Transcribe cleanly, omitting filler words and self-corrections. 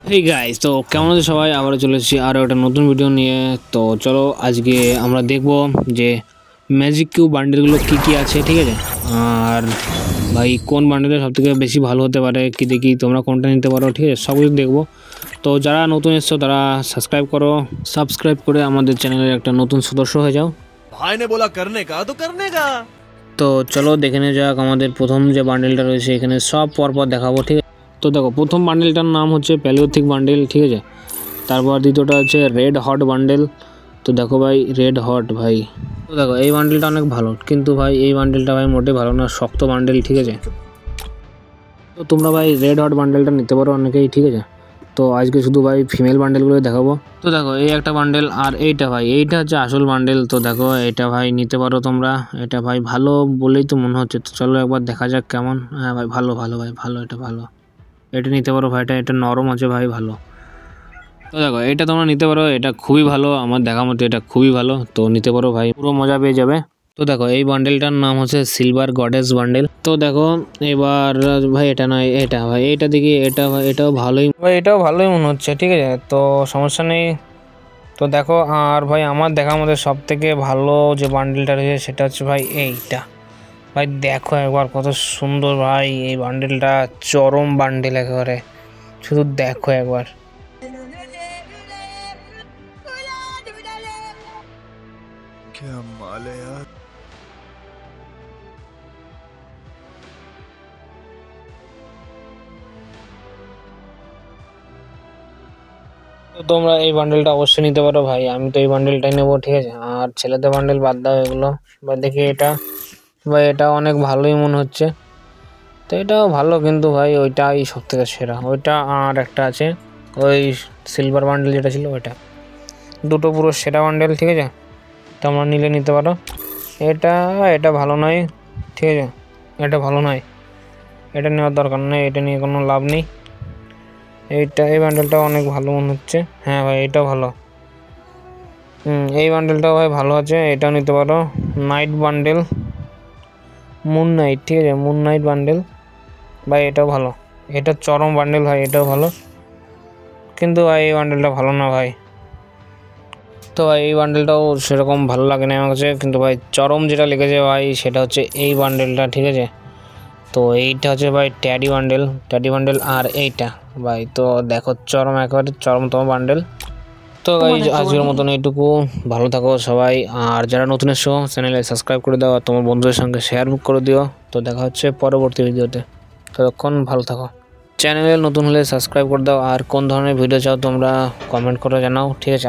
Hey guys, তো কেমন আছে সবাই? আবারও চলে এসেছি আরও একটা নতুন ভিডিও নিয়ে। তো চলো আজকে আমরা দেখব যে ম্যাজিক কিউব বান্ডেলগুলো কী কী আছে, ঠিক আছে? আর ভাই কোন বান্ডেলটা সবথেকে বেশি ভালো হতে পারে, কি দেখি তোমরা কোনটা নিতে পারো, ঠিক আছে? সব কিছু দেখবো। তো যারা নতুন এসছো তারা সাবস্ক্রাইব করো, সাবস্ক্রাইব করে আমাদের চ্যানেলের একটা নতুন সদস্য হয়ে যাও। ভাই ने बोला करने का तो करने का। তো চলো দেখে নেওয়া যাক আমাদের প্রথম যে বান্ডেলটা রয়েছে, এখানে সব পরপর দেখাবো, ঠিক আছে? তো দেখো, প্রথম বান্ডেলটার নাম হচ্ছে প্যালিওথিক বান্ডেল, ঠিক আছে? তারপর দ্বিতীয়টা হচ্ছে রেড হট বান্ডেল। তো দেখো ভাই, রেড হট ভাই, তো দেখো এই বান্ডেলটা অনেক ভালো, কিন্তু ভাই এই বান্ডেলটা ভাই মোটে ভালো না, শক্ত বান্ডেল, ঠিক আছে? তো তোমরা ভাই রেড হট বান্ডেলটা নিতে পারো অনেকেই, ঠিক আছে? তো আজকে শুধু ভাই ফিমেল বান্ডেলগুলো দেখাবো। তো দেখো এই একটা বান্ডেল, আর এইটা ভাই এইটা হচ্ছে আসল বান্ডেল। তো দেখো এটা ভাই নিতে পারো তোমরা, এটা ভাই ভালো বলেই তো মনে হচ্ছে। তো চলো একবার দেখা যাক কেমন। হ্যাঁ ভাই ভালো ভালো ভাই ভালো, এটা ভালো, এটা নিতে পারো ভাই, এটা নরম আছে ভাই, ভালো। তো দেখো এটা তোমরা নিতে পারো, এটা খুবই ভালো, আমার দেখা মতো এটা খুবই ভালো। তো নিতে পারো ভাই, পুরো মজা পেয়ে যাবে। তো দেখো এই বান্ডেলটার নাম হচ্ছে সিলভার গডেস বান্ডেল। তো দেখো এবার ভাই এটা নয়, এটা ভাই এইটা দেখি, এটা ভাই এটাও ভালোই ভাই, এটাও ভালোই মনে হচ্ছে, ঠিক আছে? তো সমস্যা নেই। তো দেখো, আর ভাই আমার দেখার মধ্যে সব থেকে ভালো যে বান্ডেলটা রয়েছে সেটা হচ্ছে ভাই এইটা। ভাই দেখো একবার কত সুন্দর ভাই এই বান্ডেলটা, চরম বান্ডেল একেবারে, শুধু দেখো একবার। क्या माल है यार। তো তোমরা এই বান্ডেলটা অবশ্যই নিতে পারো ভাই, আমি তো এই বান্ডেলটাই নেবো, ঠিক আছে? আর ছেলেদের বান্ডেল বাদ দাও এগুলো। বা দেখি এটা, ভাই এটা অনেক ভালোই মনে হচ্ছে। তো এটাও ভালো, কিন্তু ভাই ওইটাই সব থেকে সেরা, ওইটা আর একটা আছে ওই সিলভার বান্ডেল যেটা ছিল ওইটা, দুটো পুরো সেরা বান্ডেল, ঠিক আছে? তোমরা নিলে নিতে পারো। এটা এটা ভালো নয়, ঠিক আছে? এটা ভালো নয়, এটা নেওয়ার দরকার নেই, এটা নিয়ে কোনো লাভ নেই। এইটা এই বান্ডেলটা অনেক ভালো মনে হচ্ছে। হ্যাঁ ভাই এটাও ভালো, এই বান্ডেলটাও ভাই ভালো আছে, এটাও নিতে পারো। নাইট বান্ডেল, মুন নাইট, ঠিক আছে? মুন নাইট বান্ডেল ভাই এটাও ভালো, এটা চরম বান্ডেল ভাই, এটাও ভালো, কিন্তু ভাই এই বান্ডেলটা ভালো না ভাই। তো ভাই এই বান্ডেলটাও সেরকম ভালো লাগে না আমার কাছে, কিন্তু ভাই চরম যেটা লেগেছে ভাই সেটা হচ্ছে এই বান্ডেলটা, ঠিক আছে? তো এইটা হচ্ছে ভাই ট্যাডি বান্ডেল, আর এইটা ভাই তো দেখো চরম, একেবারে চরমতম বান্ডেল। তো ভাই আজকের মতন এইটুকু, ভালো থাকো সবাই। আর যারা নতুন এসো চ্যানেলে সাবস্ক্রাইব করে দাও, আর তোমার বন্ধুদের সঙ্গে শেয়ার করে দিও। তো দেখা হচ্ছে পরবর্তী ভিডিওতে, ততক্ষণ ভালো থাকো। চ্যানেলে নতুন হলে সাবস্ক্রাইব করে দাও, আর কোন ধরনের ভিডিও চাও তোমরা কমেন্ট করে জানাও, ঠিক আছে?